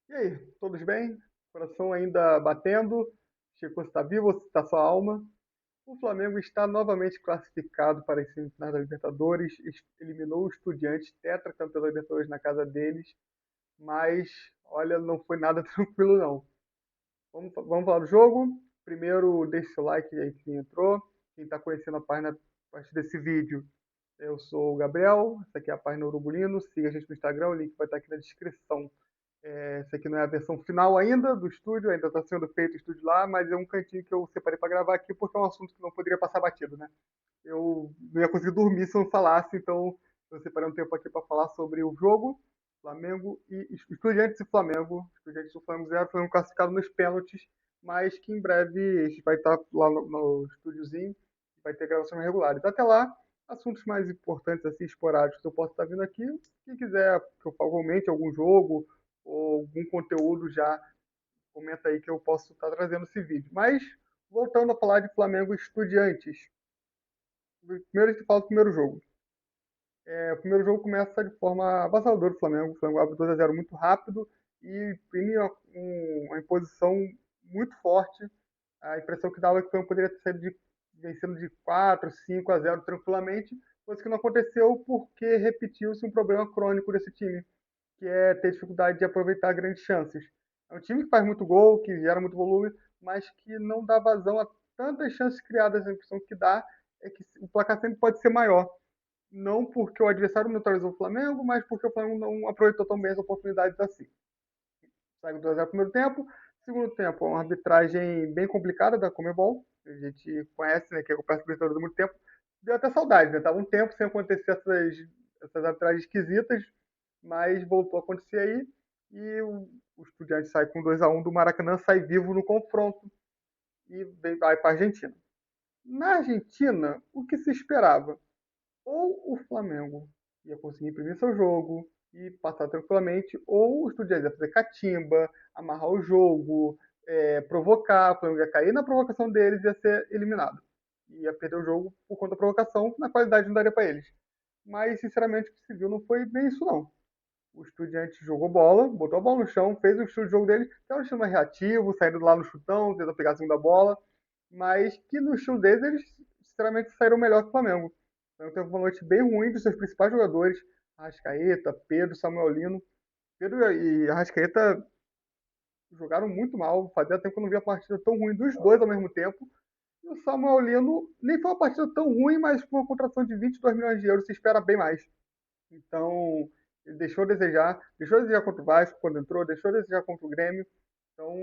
E aí, todos bem? Coração ainda batendo? Chico, está vivo ou está sua alma? O Flamengo está novamente classificado para as semifinais da Libertadores, eliminou o Estudiantes, tetracampeão da Libertadores na casa deles, mas olha, não foi nada tranquilo não. Vamos falar do jogo? Primeiro, deixe seu like aí quem entrou, quem está conhecendo a página a partir desse vídeo. Eu sou o Gabriel, essa aqui é a página Urubulino, siga a gente no Instagram, o link vai estar aqui na descrição. Essa aqui não é a versão final ainda do estúdio, ainda está sendo feito o estúdio lá, mas é um cantinho que eu separei para gravar aqui porque é um assunto que não poderia passar batido, né? Eu não ia conseguir dormir se eu não falasse, então eu separei um tempo aqui para falar sobre o jogo, Flamengo e Estudiantes e Flamengo. Estudiantes do Flamengo 0 foi um classificado nos pênaltis, mas que em breve a gente vai estar lá no estúdiozinho, vai ter gravações regulares. Até lá, assuntos mais importantes, assim, esporádicos, eu posso estar vindo aqui. Quem quiser que eu comente algum jogo ou algum conteúdo já, comenta aí que eu posso estar trazendo esse vídeo. Mas, voltando a falar de Flamengo e Estudiantes. Primeiro a gente fala do primeiro jogo. O primeiro jogo começa de forma avassaladora do Flamengo. O Flamengo abre 2-0 muito rápido e imprime uma imposição muito forte. A impressão que dava é que o Flamengo poderia ter saído vencendo de 4-5-0 tranquilamente, coisa que não aconteceu porque repetiu-se um problema crônico desse time, que é ter dificuldade de aproveitar grandes chances. É um time que faz muito gol, que gera muito volume, mas que não dá vazão a tantas chances criadas. A impressão que dá é que o placar sempre pode ser maior. Não porque o adversário neutralizou o Flamengo, mas porque o Flamengo não aproveitou tão bem as oportunidades assim. Sai 2 x no primeiro tempo. Segundo tempo, uma arbitragem bem complicada da Comebol. A gente conhece, né, que acompanha a Libertadores há muito tempo. Deu até saudade, né? Tava um tempo sem acontecer essas arbitragens esquisitas, mas voltou a acontecer aí. E o Estudiante sai com 2-1 do Maracanã, sai vivo no confronto e vai para a Argentina. Na Argentina, o que se esperava? Ou o Flamengo ia conseguir imprimir seu jogo e passar tranquilamente, ou o Estudiantes ia fazer catimba, amarrar o jogo, provocar, o Flamengo ia cair na provocação deles e ia ser eliminado. Ia perder o jogo por conta da provocação, na qualidade não daria para eles. Mas, sinceramente, o que se viu não foi bem isso, não. O Estudiante jogou bola, botou a bola no chão, fez o estilo de jogo dele, que é um estilo mais reativo, saindo lá no chutão, tentando pegar a segunda bola, mas que no estilo deles, eles sinceramente saíram melhor que o Flamengo. O Flamengo teve uma noite bem ruim dos seus principais jogadores, Arrascaeta, Pedro, Samuel Lino. Pedro e Arrascaeta jogaram muito mal, fazia tempo que eu não via uma partida tão ruim dos dois ao mesmo tempo. E o Samuel Lino nem foi uma partida tão ruim, mas com uma contratação de 22 milhões de euros se espera bem mais. Então, ele deixou a desejar contra o Vasco quando entrou, deixou a desejar contra o Grêmio. Então,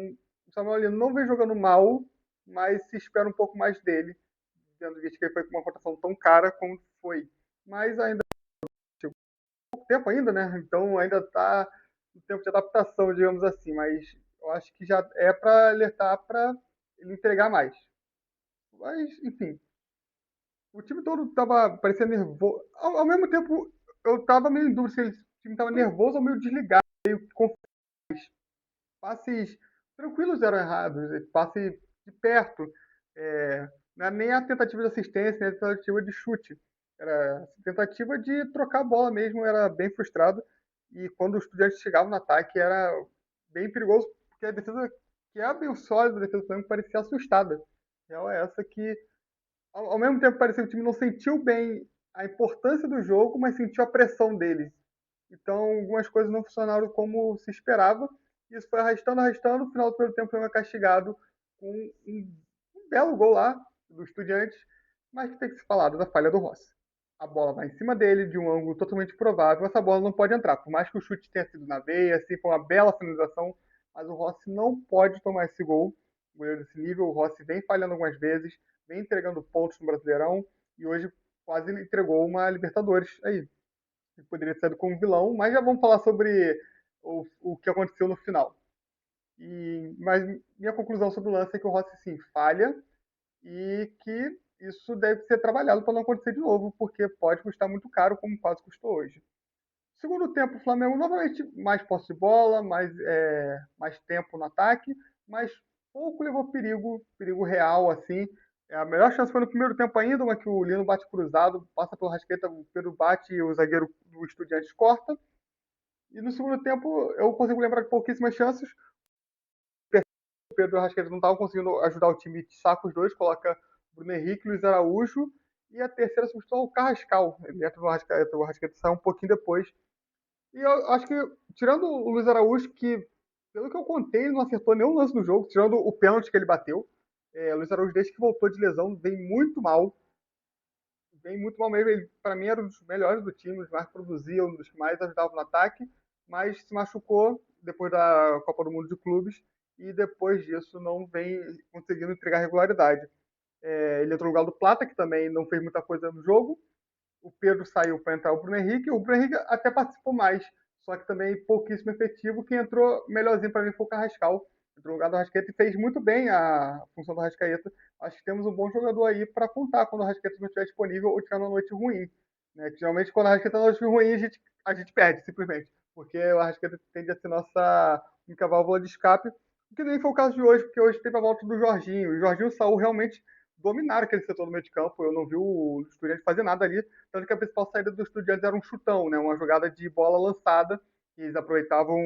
o Samuel Lino não vem jogando mal, mas se espera um pouco mais dele, tendo visto que ele foi com uma cotação tão cara como foi. Mas ainda chegou pouco tempo ainda, né? Então ainda está no tempo de adaptação, digamos assim. Mas eu acho que já é para alertar para ele entregar mais. Mas, enfim, o time todo tava parecendo nervoso. Ao mesmo tempo, eu tava meio em dúvida se o time tava nervoso ou meio desligado, com passes tranquilos eram errados, passe de perto. Não era nem a tentativa de assistência, nem a tentativa de chute. Era a tentativa de trocar a bola mesmo, era bem frustrado. E quando o Estudiantes chegava no ataque, era bem perigoso, porque a defesa, que é bem sólida, a defesa do Flamengo parecia assustada. A real é essa que ao mesmo tempo parecia que o time não sentiu bem a importância do jogo, mas sentiu a pressão deles. Então, algumas coisas não funcionaram como se esperava. Isso foi arrastando, arrastando. No final do primeiro tempo, foi castigado com um belo gol lá do Estudiantes, mas que tem que ser falado da falha do Rossi. A bola vai em cima dele, de um ângulo totalmente provável. Essa bola não pode entrar. Por mais que o chute tenha sido na veia, assim, foi uma bela finalização, mas o Rossi não pode tomar esse gol. O goleiro desse nível, o Rossi vem falhando algumas vezes, vem entregando pontos no Brasileirão e hoje quase entregou uma Libertadores aí. Ele poderia ter saído como vilão, mas já vamos falar sobre o que aconteceu no final. Mas minha conclusão sobre o lance é que o Rossi sim falha e que isso deve ser trabalhado para não acontecer de novo, porque pode custar muito caro, como quase custou hoje. Segundo tempo, o Flamengo novamente mais posse de bola, mais tempo no ataque, mas pouco levou perigo, perigo real, assim. A melhor chance foi no primeiro tempo ainda, uma que o Lino bate cruzado, passa pelo Rasqueta, o Pedro bate e o zagueiro do Estudiantes corta. E no segundo tempo, eu consigo lembrar de pouquíssimas chances. O Pedro Arrascaeta não estava conseguindo ajudar o time, saca os dois, coloca Bruno Henrique, Luiz Araújo. E a terceira substituição, o Carrascal. Ele entra no Arrascaeta, o Arrascaeta sai um pouquinho depois. E eu acho que, tirando o Luiz Araújo, que, pelo que eu contei, ele não acertou nenhum lance no jogo, tirando o pênalti que ele bateu. O Luiz Araújo, desde que voltou de lesão, vem muito mal. Vem muito mal mesmo. Ele, para mim, era um dos melhores do time, um dos mais produzia, um dos que mais ajudava no ataque, mas se machucou depois da Copa do Mundo de Clubes e depois disso não vem conseguindo entregar regularidade. Ele entrou no lugar do Plata, que também não fez muita coisa no jogo. O Pedro saiu para entrar o Bruno Henrique. O Bruno Henrique até participou mais, só que também pouquíssimo efetivo. Quem entrou melhorzinho para mim foi o Carrascal. Entrou no lugar do Arrascaeta e fez muito bem a função do Arrascaeta. Acho que temos um bom jogador aí para contar quando o Arrascaeta não estiver disponível ou tiver uma noite ruim. Né? Que, geralmente, quando o Arrascaeta está na noite ruim, a gente perde, simplesmente. Porque o Arrascaeta tende a ser nossa única válvula de escape. O que nem foi o caso de hoje, porque hoje teve a volta do Jorginho. E o Jorginho e o Saul realmente dominaram aquele setor do meio de campo. Eu não vi o Estudiantes fazer nada ali. Tanto que a principal saída do Estudiantes era um chutão, né? Uma jogada de bola lançada. Que eles aproveitavam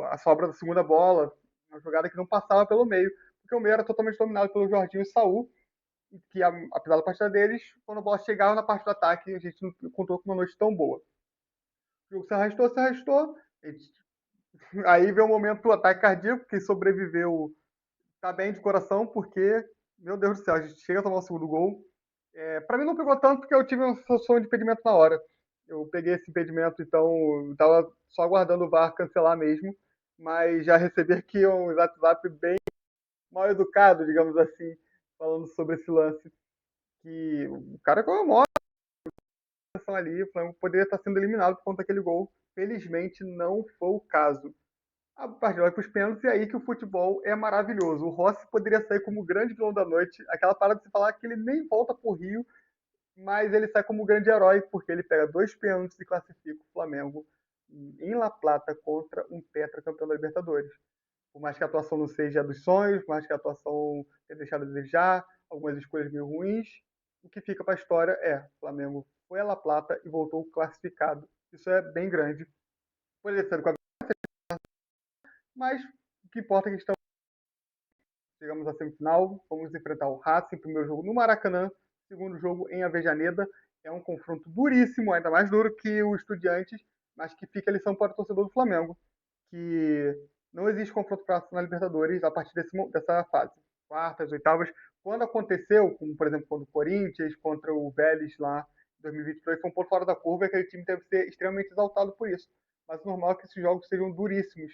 a sobra da segunda bola. Uma jogada que não passava pelo meio. Porque o meio era totalmente dominado pelo Jorginho e Saul. E que, apesar da partida deles, quando a bola chegava na parte do ataque, a gente não contou com uma noite tão boa. O jogo se arrastou, se arrastou. Aí veio o momento do ataque cardíaco, que sobreviveu, tá bem de coração, porque, meu Deus do céu, a gente chega a tomar o segundo gol. Para mim não pegou tanto porque eu tive uma sensação de impedimento na hora. Eu peguei esse impedimento, então estava só aguardando o VAR cancelar mesmo. Mas já recebi aqui um WhatsApp bem mal educado, digamos assim, falando sobre esse lance. Que o cara comemora a ação ali, o Flamengo poderia estar sendo eliminado por conta daquele gol. Felizmente não foi o caso. A partida vai para os pênaltis e é aí que o futebol é maravilhoso. O Rossi poderia sair como o grande vilão da noite, aquela parada de se falar que ele nem volta para o Rio, mas ele sai como o grande herói porque ele pega 2 pênaltis e classifica o Flamengo em La Plata contra um tetracampeão da Libertadores. Por mais que a atuação não seja dos sonhos, por mais que a atuação tenha deixado a desejar, algumas escolhas meio ruins, o que fica para a história é o Flamengo foi a La Plata e voltou classificado. Isso é bem grande. Poderia ser com a... Mas o que importa é que estamos, chegamos à semifinal, vamos enfrentar o Racing, primeiro jogo no Maracanã, segundo jogo em Avejaneda. É um confronto duríssimo, ainda mais duro que o Estudiantes, mas que fica a lição para o torcedor do Flamengo, que não existe confronto fácil na Libertadores a partir dessa fase. Quartas, oitavas. Quando aconteceu, como por exemplo contra o Corinthians, contra o Vélez lá em 2022, foi um ponto fora da curva e aquele time deve ser extremamente exaltado por isso. Mas o normal é que esses jogos sejam duríssimos